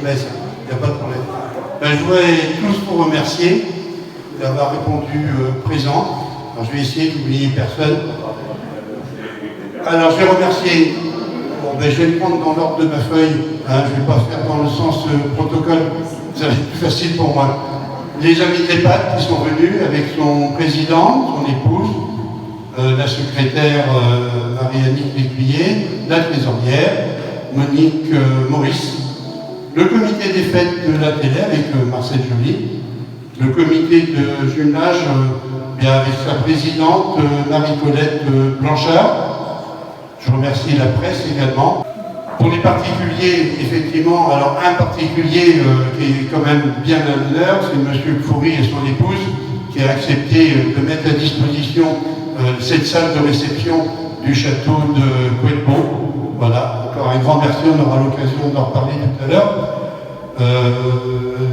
baisse, il n'y a pas de problème. Je voudrais tous vous remercier d'avoir répondu présent. Alors, je vais essayer d'oublier personne. Alors, je vais remercier, je vais le prendre dans l'ordre de ma feuille, je ne vais pas faire dans le sens protocole, ça va être plus facile pour moi. Les amis d'EHPAD qui sont venus avec son président, son épouse, la secrétaire Marie-Annick Lécuyer, la trésorière, Monique Maurice, le comité des fêtes de la télé avec Marcel Joly, le comité de jumelage avec sa présidente Marie-Colette Blanchard. Je remercie la presse également. Pour les particuliers, effectivement, alors un particulier qui est quand même bien à l'honneur, c'est M. Foury et son épouse qui a accepté de mettre à disposition cette salle de réception du château de Couëtbon. Voilà, encore un grand merci, on aura l'occasion d'en reparler tout à l'heure.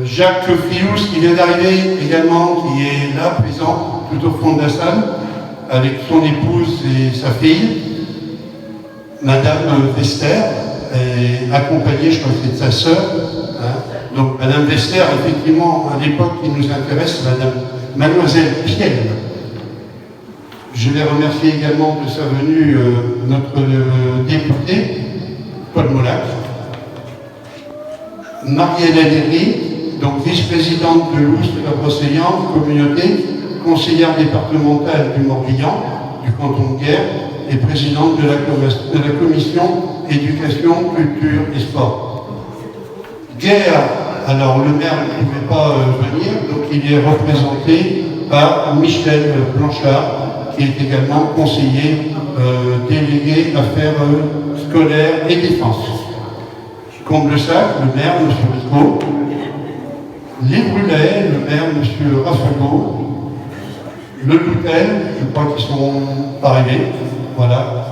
Jacques Fious qui vient d'arriver également, qui est là, présent, tout au fond de la salle, avec son épouse et sa fille. Madame Vester, accompagnée, je crois que c'est de sa sœur. Donc Madame Vester, effectivement, à l'époque qui nous intéresse, Mademoiselle Pielle. Je vais remercier également de sa venue notre député, Paul Molac. Marie-Hélène Herry, donc vice-présidente de l'Oust de la Brocéliande, communauté, conseillère départementale du Morbihan, du canton de Guerre, et présidente de la commission éducation, culture et sport. Guerre, alors le maire ne pouvait pas venir, donc il est représenté par Michel Blanchard, qui est également conseiller délégué affaires scolaires et défense. Comble-Sac, le maire, M. Rico. Les Brulets, le maire, M. Raffagot. Le Toutel, je crois qu'ils sont arrivés. Voilà.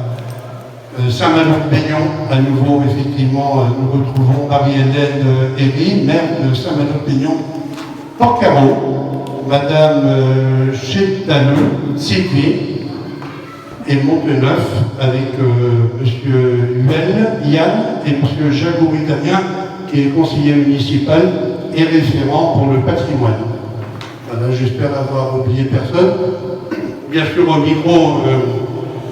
Saint-Malo-de-Peignon, à nouveau, effectivement, nous retrouvons Marie-Hélène Herry, maire de Saint-Malo-de-Peignon, Porcaro, Madame Chétaneux, Sylvie, et Monteneuf, avec M. Huel, Yann, et M. Jagoury Damien, qui est conseiller municipal et référent pour le patrimoine. Voilà, j'espère avoir oublié personne. Bien sûr, au micro,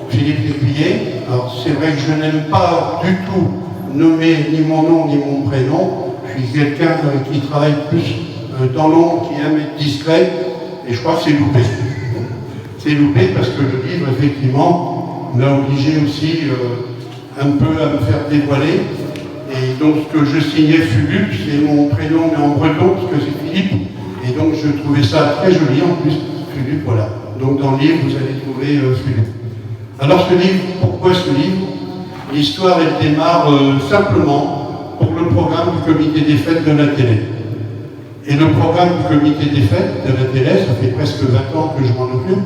Philippe Lécuyer. Alors, c'est vrai que je n'aime pas du tout nommer ni mon nom ni mon prénom. Je suis quelqu'un qui travaille plus dans l'ombre, qui aime être discret, et je crois que c'est loupé. C'est loupé parce que le livre, effectivement, m'a obligé aussi un peu à me faire dévoiler. Et donc, ce que je signais Phulup, c'est mon prénom, mais en breton, parce que c'est Philippe. Et donc, je trouvais ça très joli, en plus, Phulup, voilà. Donc, dans le livre, vous allez trouver Phulup. Alors, ce livre, pourquoi ce livre? L'histoire, elle démarre simplement pour le programme du comité des fêtes de la télé. Et le programme du comité des fêtes de la télé, ça fait presque 20 ans que je m'en occupe.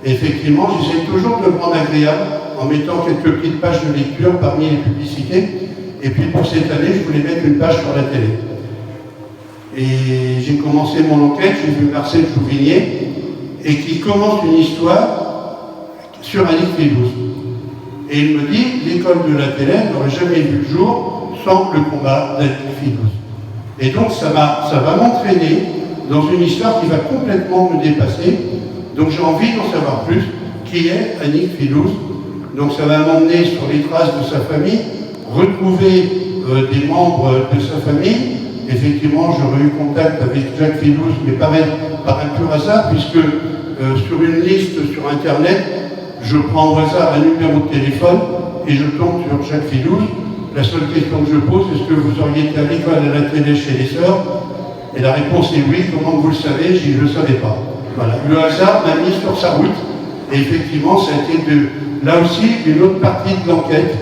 Et effectivement, j'essaie toujours de me rendre agréable en mettant quelques petites pages de lecture parmi les publicités. Et puis pour cette année, je voulais mettre une page sur la télé. Et j'ai commencé mon enquête, j'ai vu Marcel Jouvigné, et qui commence une histoire sur Annick Fillous. Et il me dit, l'école de la télé n'aurait jamais vu le jour sans le combat d'Annick Fillous. Et donc ça va m'entraîner dans une histoire qui va complètement me dépasser. Donc j'ai envie d'en savoir plus. Qui est Annick Fillous? Donc ça va m'emmener sur les traces de sa famille, retrouver des membres de sa famille. Effectivement, j'aurais eu contact avec Jacques Fillous, mais par un pur hasard, puisque sur une liste sur Internet, je prends au hasard un numéro de téléphone et je tombe sur Jacques Fillous. La seule question que je pose, est-ce que vous auriez été à l'école à la télé chez les sœurs? Et la réponse est oui. Comment vous le savez? Je ne le savais pas. Voilà. Le hasard m'a mis sur sa route. Et effectivement, ça a été là aussi une autre partie de l'enquête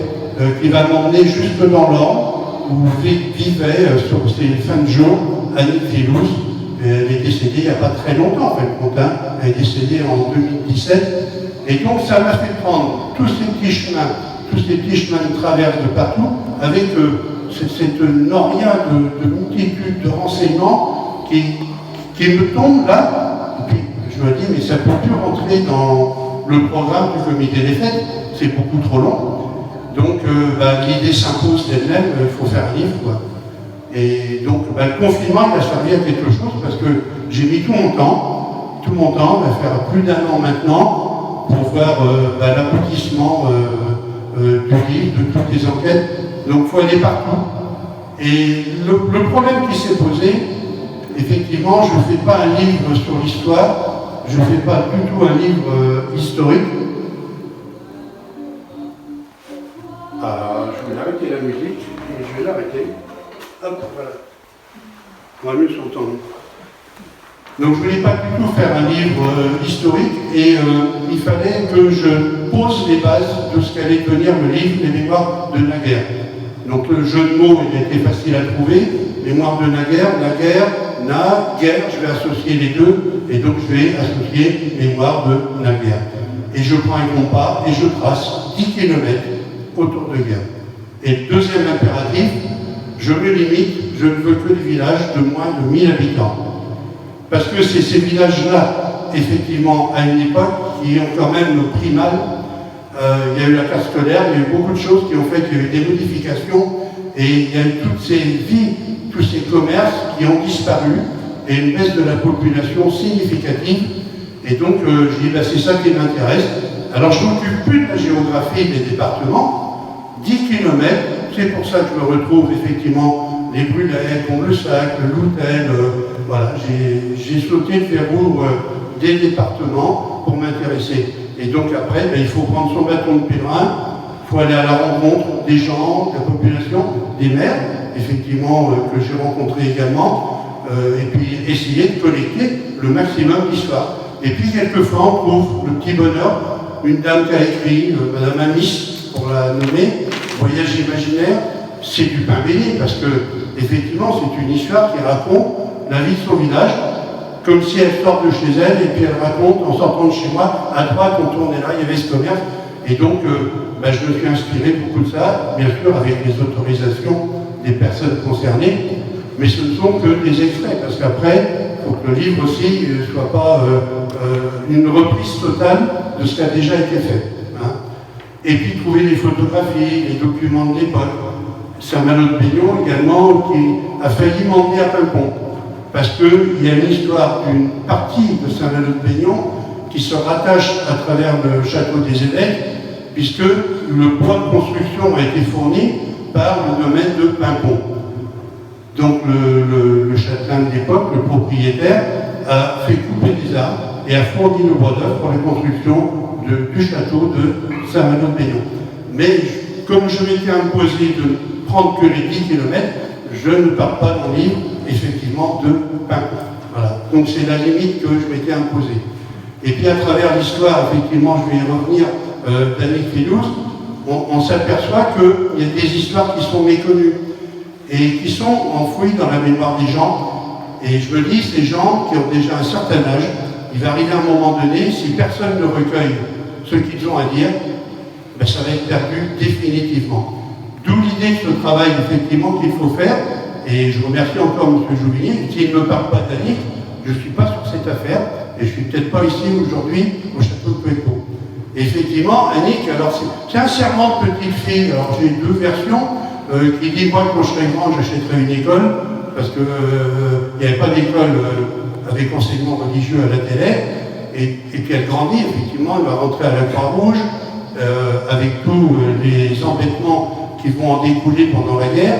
qui va m'emmener jusque dans l'Orne, où vivait sur ces fins de jour Annick Fillous. Elle est décédée il n'y a pas très longtemps, en fait, Quentin. Elle est décédée en 2017. Et donc, ça m'a fait prendre tous ces petits chemins de traverse de partout, avec cette noria de multitude de renseignements qui me tombent là. Et puis, je me dis, mais ça peut plus rentrer dans le programme du comité des fêtes, c'est beaucoup trop long. Donc, l'idée s'impose d'elle-même, il faut faire un livre, quoi. Et donc, le confinement, il a servi à quelque chose parce que j'ai mis tout mon temps, on va faire plus d'1 an maintenant, pour voir l'aboutissement du livre, de toutes les enquêtes. Donc, il faut aller partout. Et le problème qui s'est posé, effectivement, je ne fais pas un livre sur l'histoire, je ne fais pas du tout un livre historique. Je vais arrêter la musique, et je vais l'arrêter. Hop, voilà. On va mieux s'entendre. Donc je ne voulais pas du tout faire un livre historique, et il fallait que je pose les bases de ce qu'allait devenir le livre Les Mémoires de Naguère. Donc le jeu de mots, il a été facile à trouver. Mémoire de Naguère, guerre, je vais associer les deux, et donc je vais associer Mémoire de Naguère. Et je prends un compas et je trace 10 km autour de guerre. Et le deuxième impératif, je me limite, je ne veux que des villages de moins de 1000 habitants. Parce que c'est ces villages-là, effectivement, à une époque, qui ont quand même pris mal. Il y a eu la classe scolaire, il y a eu beaucoup de choses qui ont fait qu'il y a eu des modifications, et il y a eu toutes ces vies, tous ces commerces qui ont disparu, et une baisse de la population significative. Et donc, je dis, c'est ça qui m'intéresse. Alors, je ne m'occupe plus de la géographie des départements. 10 km, c'est pour ça que je me retrouve effectivement les Brulets, Comble-Sac, le Loutel, voilà, j'ai sauté le verrou des départements pour m'intéresser. Et donc après, il faut prendre son bâton de pèlerin, il faut aller à la rencontre des gens, de la population, des maires, effectivement, que j'ai rencontrés également, et puis essayer de collecter le maximum d'histoire. Et puis quelquefois, on trouve le petit bonheur, une dame qui a écrit, Madame Amis, pour la nommer, Voyage imaginaire, c'est du pain béni, parce que, effectivement, c'est une histoire qui raconte la vie de son village, comme si elle sort de chez elle, et puis elle raconte, en sortant de chez moi, à droite, on tournait là, il y avait ce commerce, et donc, je me suis inspiré beaucoup de ça, bien sûr, avec les autorisations des personnes concernées, mais ce ne sont que des extraits, parce qu'après, il faut que le livre aussi ne soit pas une reprise totale de ce qui a déjà été fait. Hein. Et puis trouver les photographies, les documents de l'époque. Saint-Malo de Peignon également, qui a failli m'emmener à Pimpon, parce qu'il y a une histoire d'une partie de Saint-Malo de Peignon qui se rattache à travers le château des évêques, puisque le bois de construction a été fourni par le domaine de Pimpon. Donc le châtelain de l'époque, le propriétaire, a fait couper des arbres et a fourni le bois d'œuvre pour la construction du château de Saint-Malo de Peignon. Mais comme je m'étais imposé de ne prendre que les 10 km, je ne pars pas dans le livre, effectivement, de Pimpon. Voilà. Donc c'est la limite que je m'étais imposée. Et puis à travers l'histoire, effectivement, je vais y revenir, d'Annick Filouz, on s'aperçoit qu'il y a des histoires qui sont méconnues et qui sont enfouies dans la mémoire des gens. Et je me dis, ces gens qui ont déjà un certain âge, il va arriver un moment donné, si personne ne recueille ce qu'ils ont à dire, ça va être perdu définitivement. D'où l'idée de ce travail, effectivement, qu'il faut faire. Et je remercie encore M. Jouvigny. S'il ne me parle pas d'Annick, je ne suis pas sur cette affaire, et je ne suis peut-être pas ici aujourd'hui au château de Pueco. Et effectivement, Annick, alors c'est un serment de petite fille. Alors j'ai deux versions qui dit, moi, quand je serai grande, j'achèterai une école, parce qu'il n'y avait pas d'école avec enseignement religieux à la télé, et puis elle grandit, effectivement, elle va rentrer à la Croix-Rouge, avec tous les embêtements qui vont en découler pendant la guerre.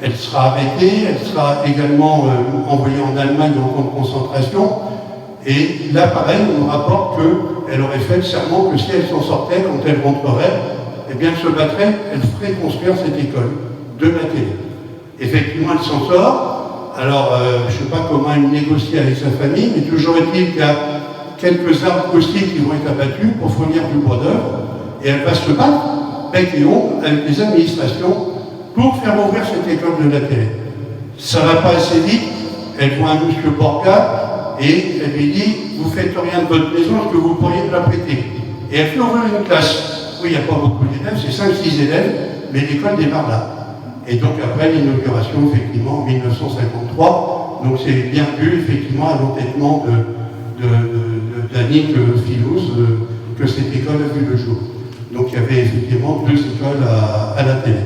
Elle sera arrêtée, elle sera également envoyée en Allemagne en camp de concentration, et là, pareil, on nous rapporte qu'elle aurait fait le serment que si elle s'en sortait, quand elle rentrerait, eh bien, elle se battrait, elle ferait construire cette école de la télé. Effectivement, elle s'en sort. Alors, je ne sais pas comment elle négocie avec sa famille, mais toujours est-il qu'il y a quelques arbres aussi qui vont être abattus pour fournir du bois d'œuvre, et elle va se battre, bec et ongle, avec les administrations pour faire ouvrir cette école de la télé. Ça ne va pas assez vite, elle voit un monsieur Borca, et elle lui dit, vous ne faites rien de votre maison, est-ce que vous pourriez me la prêter? Et elle fait ouvrir une classe. Oui, il n'y a pas beaucoup d'élèves, c'est 5-6 élèves, mais l'école démarre là. Et donc après l'inauguration, effectivement, en 1953, donc c'est bien vu, effectivement, à l'entêtement d'Annick Filouz, que cette école a vu le jour. Donc il y avait effectivement 2 écoles à la télé.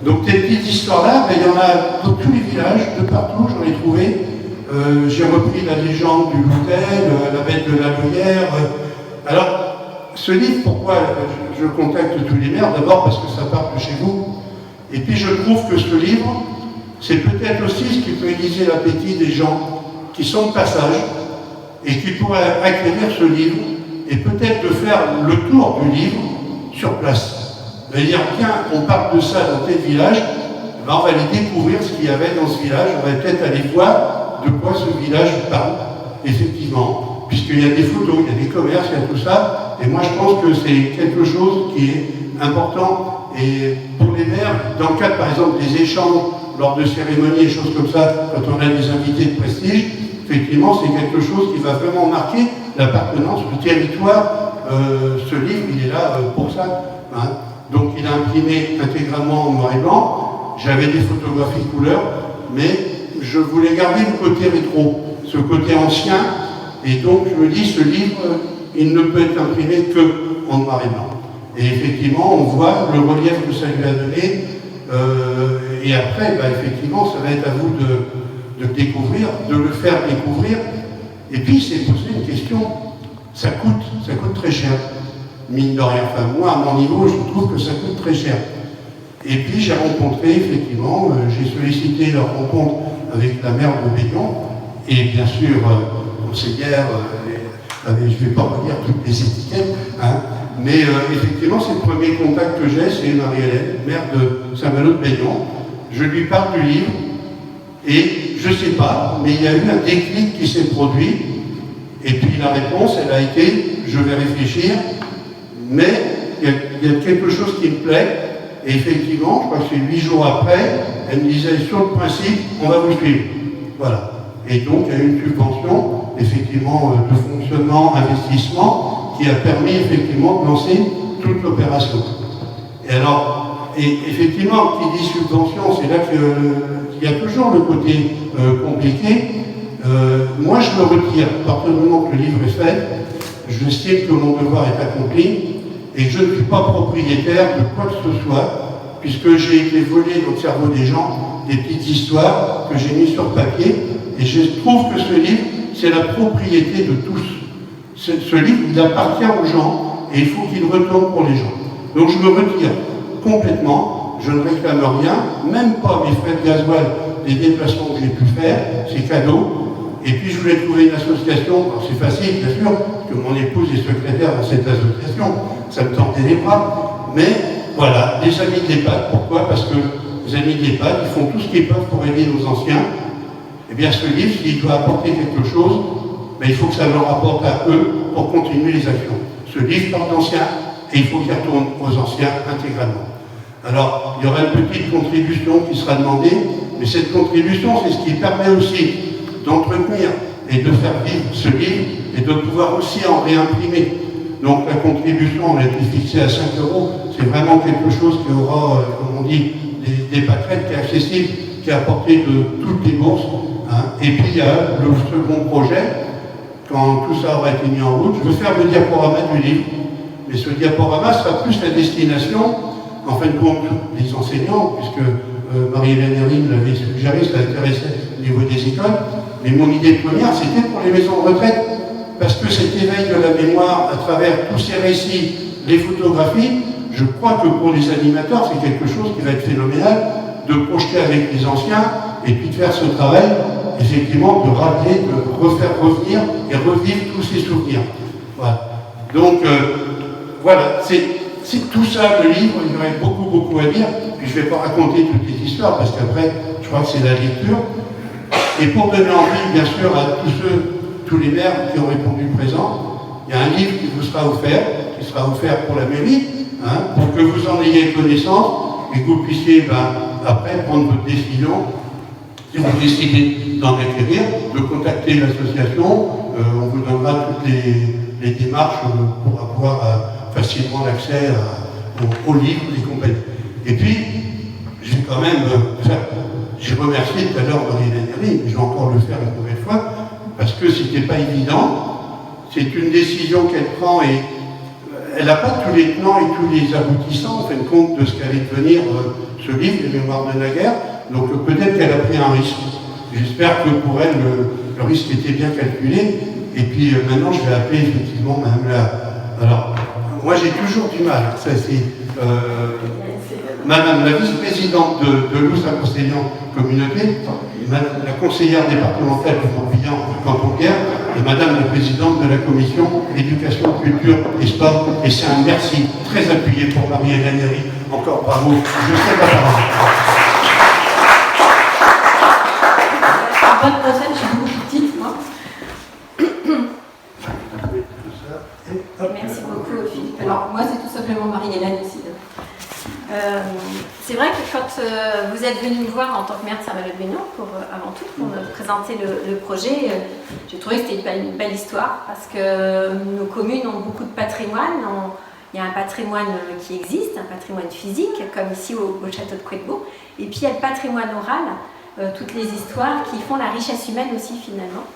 Donc ces petites histoires-là, il y en a dans tous les villages, de partout, j'en ai trouvé. J'ai repris la légende du Loutel, la bête de la Loyère. Alors, ce livre, pourquoi je contacte tous les maires? D'abord parce que ça part de chez vous. Et puis je trouve que ce livre, c'est peut-être aussi ce qui peut aiguiser l'appétit des gens qui sont de passage et qui pourraient acquérir ce livre et peut-être de faire le tour du livre sur place. C'est-à-dire, tiens, on parle de ça dans tel village, ben on va aller découvrir ce qu'il y avait dans ce village, on va peut-être aller voir de quoi ce village parle, effectivement, puisqu'il y a des photos, il y a des commerces, il y a tout ça, et moi je pense que c'est quelque chose qui est important, et pour les maires, dans le cadre par exemple des échanges, lors de cérémonies et choses comme ça, quand on a des invités de prestige, effectivement c'est quelque chose qui va vraiment marquer l'appartenance du territoire. Ce livre, il est là pour ça. Hein. Donc il a imprimé intégralement en noir et blanc. J'avais des photographies couleur, mais je voulais garder le côté rétro, ce côté ancien. Et donc je me dis, ce livre, il ne peut être imprimé que en noir et blanc. Et effectivement, on voit le relief que ça lui a donné. Et après, bah, effectivement, ça va être à vous de découvrir, de le faire découvrir. Et puis, c'est poser une question. Ça coûte très cher. Mine de rien. Enfin, moi, à mon niveau, je trouve que ça coûte très cher. Et puis, j'ai rencontré, effectivement, j'ai sollicité leur rencontre avec la maire de Bédion, et bien sûr, conseillère, je ne vais pas redire toutes les étiquettes, hein, mais effectivement, c'est le premier contact que j'ai, c'est Marie-Hélène, maire de Saint-Malo de Bédion. Je lui parle du livre, et je ne sais pas, mais il y a eu un déclic qui s'est produit, et puis la réponse, elle a été, je vais réfléchir, mais il y a quelque chose qui me plaît, et effectivement, je crois que c'est 8 jours après, elle me disait, sur le principe, on va vous suivre. Voilà. Et donc, il y a eu une subvention, effectivement, de fonctionnement, investissement, qui a permis, effectivement, de lancer toute l'opération. Et alors, effectivement, qui dit subvention, c'est là qu'il y a toujours le côté compliqué. Moi, je me retire. À partir du moment que le livre est fait, j'estime que mon devoir est accompli, et je ne suis pas propriétaire de quoi que ce soit, puisque j'ai été volé dans le cerveau des gens des petites histoires que j'ai mises sur papier, et je trouve que ce livre, c'est la propriété de tous. Ce livre, il appartient aux gens, et il faut qu'il retourne pour les gens. Donc je me retire complètement, je ne réclame rien, même pas mes frais de gasoil des déplacements que j'ai pu faire, c'est cadeau. Et puis je voulais trouver une association, alors c'est facile bien sûr, parce que mon épouse est secrétaire dans cette association, ça me tentait les bras, mais voilà, les amis de l'EHPAD. Pourquoi? Parce que les amis de l'EHPAD, ils font tout ce qu'ils peuvent pour aider nos anciens. Eh bien ce livre, s'il doit apporter quelque chose, ben, il faut que ça leur apporte à eux pour continuer les actions. Ce livre parle d'anciens, et il faut qu'il retourne aux anciens intégralement. Alors, il y aura une petite contribution qui sera demandée, mais cette contribution, c'est ce qui permet aussi d'entretenir et de faire vivre ce livre et de pouvoir aussi en réimprimer. Donc la contribution, elle a été fixée à 5 €. C'est vraiment quelque chose qui aura, comme on dit, des pâquerettes, qui est accessible, qui est à portée de toutes les bourses. Hein. Et puis il y a le second projet, quand tout ça aura été mis en route, je vais faire le diaporama du livre. Mais ce diaporama sera plus la destination, en fin de compte, des enseignants, puisque Marie-Hélène Herry me l'avait suggéré, ça intéressait au niveau des écoles. Mais mon idée première, c'était pour les maisons de retraite, parce que cet éveil de la mémoire, à travers tous ces récits, les photographies, je crois que pour les animateurs, c'est quelque chose qui va être phénoménal, de projeter avec les anciens, et puis de faire ce travail, effectivement, de rappeler, de refaire revenir et revivre tous ces souvenirs. Voilà. Donc, voilà, c'est tout ça, le livre, il y aurait beaucoup à dire, puis je ne vais pas raconter toutes les histoires, parce qu'après, je crois que c'est la lecture. Et pour donner envie, bien sûr, à tous les maires qui ont répondu présent, il y a un livre qui vous sera offert pour la mairie, hein, pour que vous en ayez connaissance et que vous puissiez, après, prendre votre décision, si vous décidez d'en acquérir, de contacter l'association, on vous donnera toutes les démarches pour avoir facilement l'accès aux livres et compagnie. Et puis, j'ai quand même j'ai remercié tout à l'heure Marie-Hélène Herry, mais je vais encore le faire une nouvelle fois, parce que c'était pas évident. C'est une décision qu'elle prend et elle n'a pas tous les tenants et tous les aboutissants, en fin de compte, de ce qu'allait devenir ce livre, Les Mémoires de Naguère. Donc peut-être qu'elle a pris un risque. J'espère que pour elle, le risque était bien calculé. Et puis maintenant, je vais appeler effectivement Madame la... Alors, moi j'ai toujours du mal. Ça, c'est Madame la vice-présidente de Lous-Saint-Constellian Communauté, Madame la conseillère départementale du Morbihan Canton-Guerre et Madame la présidente de la commission éducation, culture et sport. Et c'est un merci très appuyé pour Marie-Hélène Herry. Encore bravo. Je sais pas parole. Bonne prochaine, je suis beaucoup plus petite, moi. Merci beaucoup, Philippe. Alors, moi, c'est tout simplement Marie-Hélène aussi. C'est vrai que quand vous êtes venu me voir en tant que maire de Saint-Malo-de-Baignan, avant tout, pour me présenter le projet, j'ai trouvé que c'était une belle histoire parce que nos communes ont beaucoup de patrimoine. Il y a un patrimoine qui existe, un patrimoine physique, comme ici au château de Couetbeau, et puis il y a le patrimoine oral, toutes les histoires qui font la richesse humaine aussi finalement,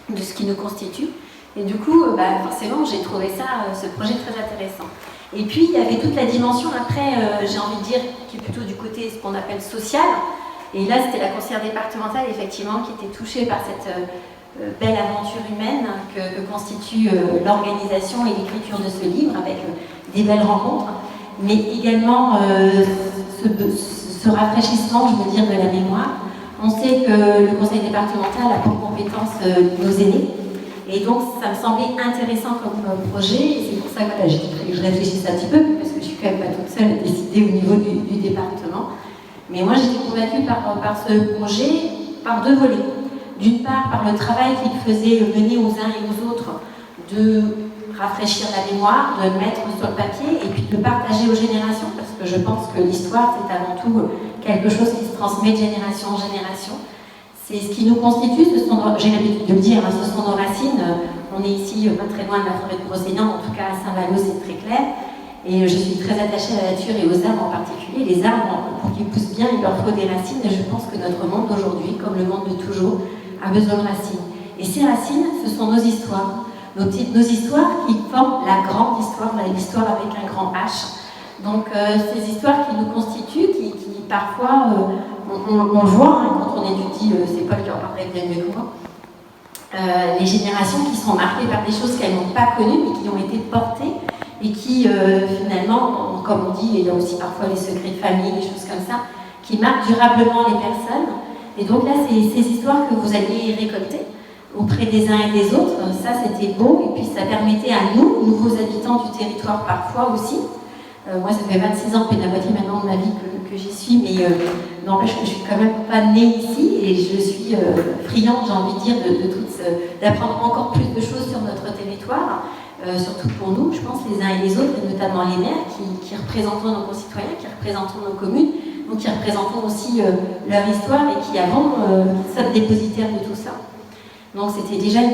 de ce qui nous constitue. Et du coup, forcément, j'ai trouvé ce projet très intéressant. Et puis, il y avait toute la dimension, après, j'ai envie de dire, qui est plutôt du côté, ce qu'on appelle social. Et là, c'était la conseillère départementale, effectivement, qui était touchée par cette belle aventure humaine que constitue l'organisation et l'écriture de ce livre, avec des belles rencontres, mais également ce rafraîchissement, je veux dire, de la mémoire. On sait que le conseil départemental a pour compétence nos aînés. Et donc, ça me semblait intéressant comme projet, et c'est pour ça que j'ai dit que je réfléchisse un petit peu, parce que je suis quand même pas toute seule à décider au niveau du département. Mais moi, j'étais convaincue par ce projet, par deux volets. D'une part, par le travail qu'il faisait mener aux uns et aux autres, de rafraîchir la mémoire, de le mettre sur le papier, et puis de le partager aux générations, parce que je pense que l'histoire, c'est avant tout quelque chose qui se transmet de génération en génération. C'est ce qui nous constitue, j'ai l'habitude de le dire, ce sont nos racines. On est ici pas très loin de la forêt de Brocéliande, en tout cas à Saint-Malo, c'est très clair. Et je suis très attachée à la nature et aux arbres en particulier. Les arbres, pour qu'ils poussent bien, il leur faut des racines. Et je pense que notre monde aujourd'hui, comme le monde de toujours, a besoin de racines. Et ces racines, ce sont nos histoires. Nos histoires qui forment la grande histoire, l'histoire avec un grand H. Donc ces histoires qui nous constituent, qui parfois... on voit, quand on étudie, c'est Paul qui en parlerait bien mieux que moi, les générations qui sont marquées par des choses qu'elles n'ont pas connues, mais qui ont été portées, et qui, finalement, comme on dit, il y a aussi parfois les secrets de famille, des choses comme ça, qui marquent durablement les personnes. Et donc là, ces histoires que vous alliez récolter auprès des uns et des autres, ça c'était beau, et puis ça permettait à nous, nouveaux habitants du territoire parfois aussi, moi, ça fait 26 ans, puis la moitié maintenant de ma vie que j'y suis, mais n'empêche que je suis quand même pas née ici et je suis friande, j'ai envie de dire, d'apprendre encore plus de choses sur notre territoire, surtout pour nous, je pense, les uns et les autres, et notamment les maires qui représentons nos concitoyens, qui représentons nos communes, donc qui représentons aussi leur histoire et qui avons sommes dépositaires de tout ça. Donc c'était déjà une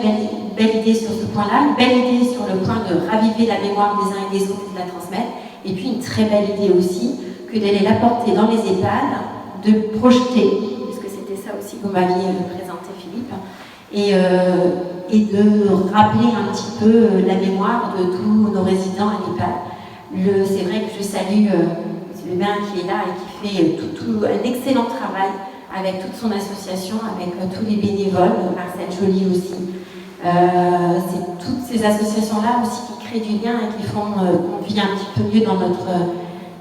belle idée sur ce point-là, une belle idée sur le point de raviver la mémoire des uns et des autres et de la transmettre. Et puis une très belle idée aussi, que d'aller la porter dans les EHPAD, de projeter, parce que c'était ça aussi que vous m'aviez présenté Philippe, et de rappeler un petit peu la mémoire de tous nos résidents à l'EHPAD. C'est vrai que je salue le maire qui est là et qui fait un excellent travail avec toute son association, avec tous les bénévoles, Marcel Joly aussi. C'est toutes ces associations-là aussi qui créent du lien et qui font qu'on vit un petit peu mieux dans notre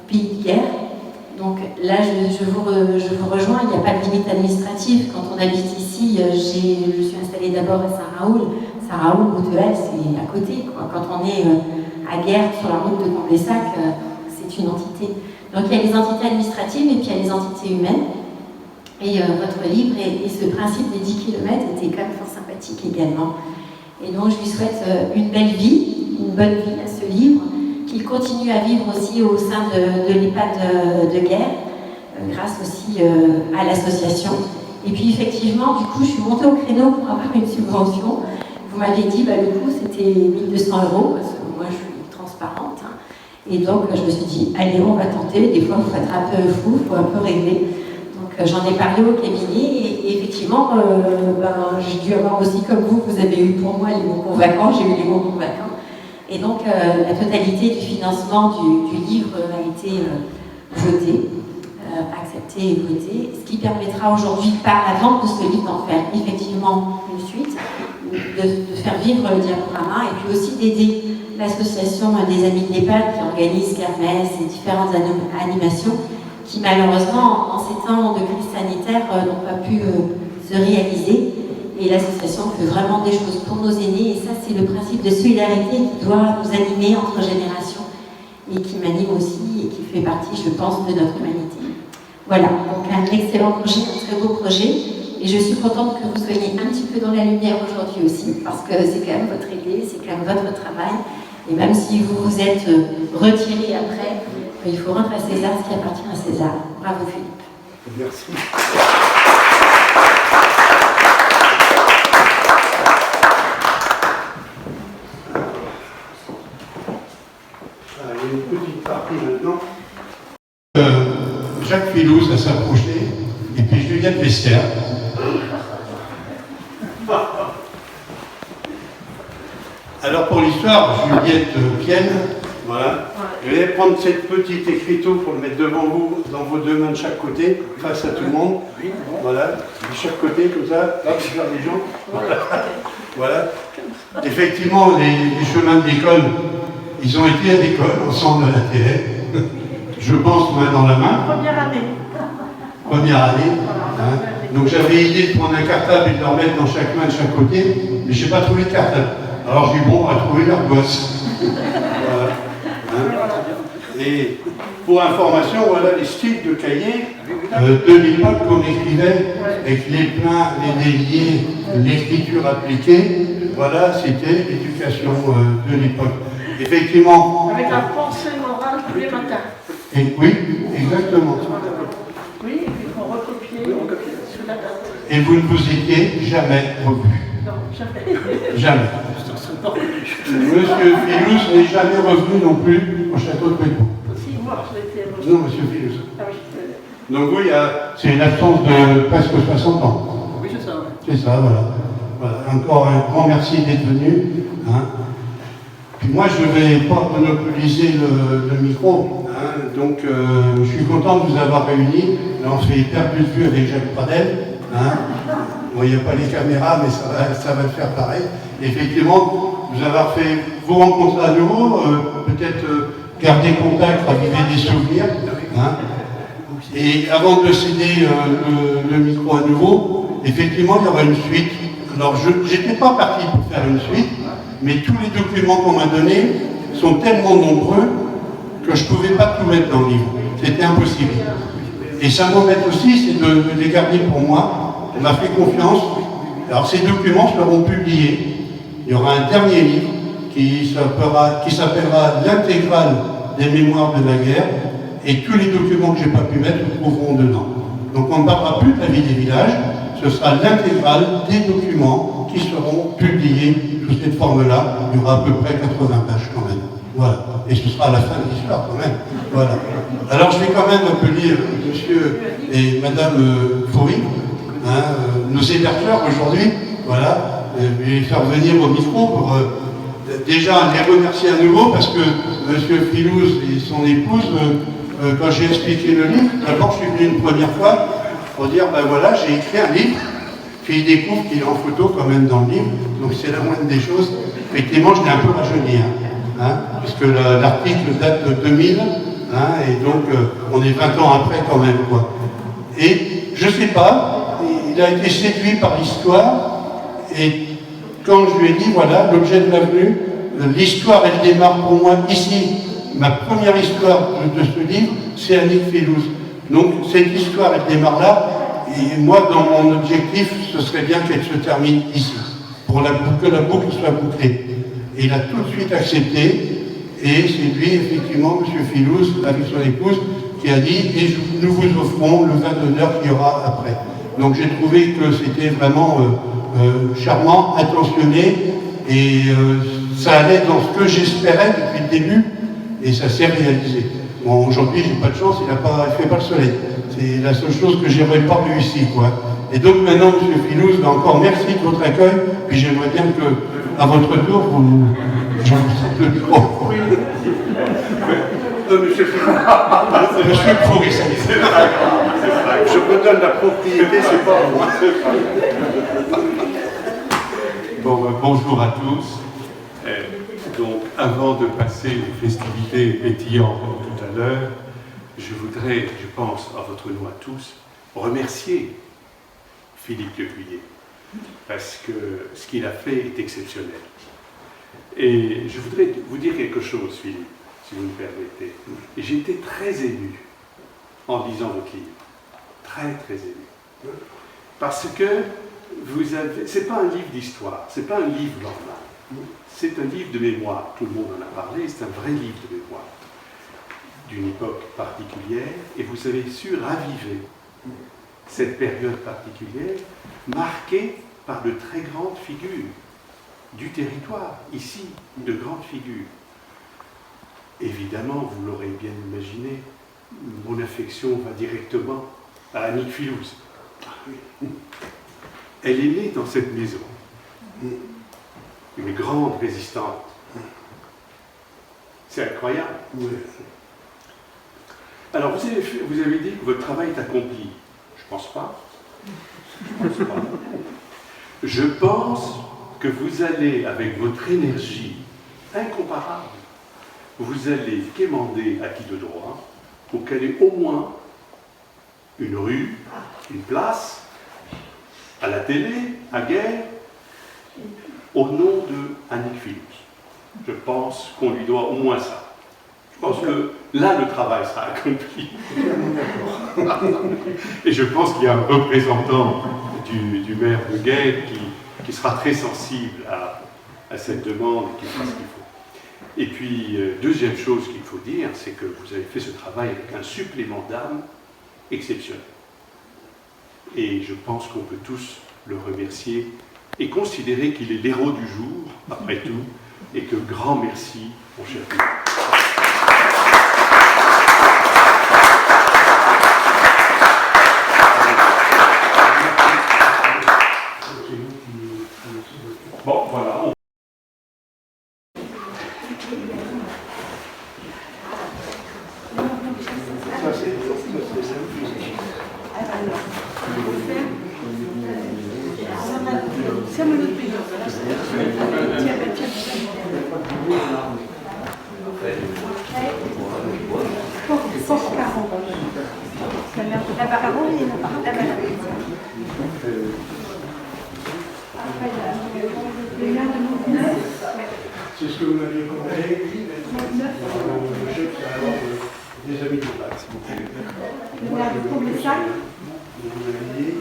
pays de guerre. Donc là, je vous rejoins, il n'y a pas de limite administrative. Quand on habite ici, je suis installée d'abord à Saint-Raoul. Saint-Raoul, Boutevelle, c'est à côté, quoi. Quand on est à Guerre, sur la route de Comblessac, c'est une entité. Donc il y a les entités administratives et puis il y a les entités humaines. Et votre livre et ce principe des 10 km était quand même fort sympathique également. Et donc je lui souhaite une belle vie, une bonne vie à ce livre, qu'il continue à vivre aussi au sein de l'EHPAD de Guerre, grâce aussi à l'association. Et puis effectivement, du coup, je suis montée au créneau pour avoir une subvention. Vous m'avez dit, le coût c'était 1 200 €, parce que moi je suis transparente. Hein. Et donc je me suis dit, allez, on va tenter. Des fois, il faut être un peu fou, il faut un peu rêver. J'en ai parlé au cabinet et effectivement, j'ai dû avoir aussi, comme vous avez eu pour moi les mots convaincants, j'ai eu les mots convaincants. Et donc la totalité du financement du livre a été votée, acceptée et votée, ce qui permettra aujourd'hui, par la vente de ce livre, d'en faire effectivement une suite, de faire vivre le diaporama et puis aussi d'aider l'association des Amis de l'EHPAD qui organise kermesse et différentes animations qui malheureusement en ces temps de crise sanitaire n'ont pas pu se réaliser. Et l'association fait vraiment des choses pour nos aînés, et ça c'est le principe de solidarité qui doit nous animer entre générations et qui m'anime aussi et qui fait partie, je pense, de notre humanité. Voilà, donc un excellent projet, un très beau projet, et je suis contente que vous soyez un petit peu dans la lumière aujourd'hui aussi, parce que c'est quand même votre idée, c'est quand même votre travail, et même si vous vous êtes retiré après, il faut rendre à César ce qui appartient à César. Bravo Philippe. Merci. Une petite partie maintenant. Jacques Filouz a s'approché, et puis Juliette Vestiaire. Alors pour l'histoire, Juliette Pienne, voilà. Je vais prendre cette petite écriteau pour le mettre devant vous, dans vos deux mains de chaque côté, face à tout le monde. Voilà, de chaque côté, comme ça, hop, vers les gens. Voilà. Voilà. Effectivement, les chemins de l'école, ils ont été à l'école, ensemble à la télé. Je pense main dans la main. Première année. Première année. Hein. Donc j'avais l'idée de prendre un cartable et de le remettre dans chaque main de chaque côté, mais je n'ai pas trouvé de cartable. Alors j'ai dit bon, on va trouver leur gosse. Voilà. Hein. Et pour information, voilà les styles de cahiers de l'époque qu'on écrivait avec les pleins, les déliés, l'écriture appliquée. Voilà, c'était l'éducation de l'époque. Effectivement. Avec la pensée morale tous les matins. Et, oui, exactement. Oui, et puis qu'on recopiait sous la date. Et vous ne vous étiez jamais revu. Non, jamais. Jamais. Monsieur Filouz n'est jamais revenu non plus au château de Précourt. Si, moi, je l'étais revenu. Non, monsieur Filouz. Ah oui, Donc oui, c'est une absence de presque 60 ans. oui, c'est ça. Ouais. C'est ça, voilà. Encore un grand merci d'être venu. Hein. Puis moi, je ne vais pas monopoliser le micro. Hein. Donc, je suis content de vous avoir réunis. Là, on s'est perdu de vue avec Jacques Pradel. Hein. Bon, il n'y a pas les caméras, mais ça va le faire pareil. Effectivement, vous avoir fait vous rencontrer à nouveau, peut-être garder contact, raviver des souvenirs. Hein. Et avant de céder le micro à nouveau, effectivement, il y aura une suite. Alors, je n'étais pas parti pour faire une suite, mais tous les documents qu'on m'a donnés sont tellement nombreux que je ne pouvais pas tout mettre dans le livre. C'était impossible. Et ça m'embête aussi, c'est de les garder pour moi. On m'a fait confiance. Alors, ces documents seront publiés. Il y aura un dernier livre qui s'appellera l'intégrale des mémoires de la guerre, et tous les documents que je n'ai pas pu mettre se trouveront dedans. Donc on ne parlera plus de la vie des villages, ce sera l'intégrale des documents qui seront publiés sous cette forme-là. Il y aura à peu près 80 pages quand même. Voilà. Et ce sera la fin de l'histoire quand même. Voilà. Alors je vais quand même appeler monsieur et madame Foury, hein, nos hébergeurs aujourd'hui, voilà. Je vais les faire venir au micro pour déjà les remercier à nouveau parce que M. Filouz et son épouse, quand j'ai expliqué le livre, d'abord je suis venu une première fois pour dire ben voilà, j'ai écrit un livre, puis il découvre qu'il est en photo quand même dans le livre, donc c'est la moindre des choses. Effectivement, je l'ai un peu rajeuni, hein, puisque l'article date de 2000, hein, et donc on est 20 ans après quand même, quoi. Et je sais pas, il a été séduit par l'histoire. Et quand je lui ai dit, voilà, l'objet de l'avenue, l'histoire, elle démarre pour moi ici. Ma première histoire de ce livre, c'est Annick Filouz. Donc, cette histoire, elle démarre là. Et moi, dans mon objectif, ce serait bien qu'elle se termine ici, pour que la boucle soit bouclée. Et il a tout de suite accepté. Et c'est lui, effectivement, M. Filouz, avec son épouse, qui a dit, et nous vous offrons le vin d'honneur qu'il y aura après. Donc, j'ai trouvé que c'était vraiment... charmant, attentionné, et ça allait dans ce que j'espérais depuis le début, et ça s'est réalisé. Bon, aujourd'hui, j'ai pas de chance, il fait pas le soleil. C'est la seule chose que j'aurais pas réussi, quoi. Et donc maintenant, M. Filouz, encore merci de votre accueil, puis j'aimerais bien que, à votre tour, vous Monsieur le professeur. Je me donne la propriété, c'est pas moi. Bon, bonjour à tous. Donc, avant de passer aux festivités pétillantes tout à l'heure, je voudrais, je pense, à votre nom à tous, remercier Philippe Lecuyer, parce que ce qu'il a fait est exceptionnel. Et je voudrais vous dire quelque chose, Philippe, si vous me permettez. Et j'ai été très ému en lisant votre livre. Très, très ému. Parce que vous avez... C'est pas un livre d'histoire, c'est pas un livre normal. C'est un livre de mémoire. Tout le monde en a parlé, c'est un vrai livre de mémoire d'une époque particulière. Et vous avez su raviver cette période particulière marquée par de très grandes figures du territoire, ici, de grandes figures. Évidemment, vous l'aurez bien imaginé, mon affection va directement à Annick Philouz. Elle est née dans cette maison, une grande résistante. C'est incroyable. Alors, vous avez dit que votre travail est accompli. Je ne pense pas. Je pense que vous allez, avec votre énergie incomparable, vous allez quémander à qui de droit pour qu'elle ait au moins une rue, une place, à la télé, à Guerre, au nom de Annick Philouz. Je pense qu'on lui doit au moins ça. Je pense que là, le travail sera accompli. Et je pense qu'il y a un représentant du maire de Guerre qui sera très sensible à cette demande et qui fera ce qu'il faut. Et puis, deuxième chose qu'il faut dire, c'est que vous avez fait ce travail avec un supplément d'âme exceptionnel. Et je pense qu'on peut tous le remercier et considérer qu'il est l'héros du jour, après tout, et que grand merci, mon cher Philippe. Bon, voilà. C'est ce que vous m'aviez commandé. Je sais que ça va avoir des amis de base. Le maire de Comblain. Vous avez dit.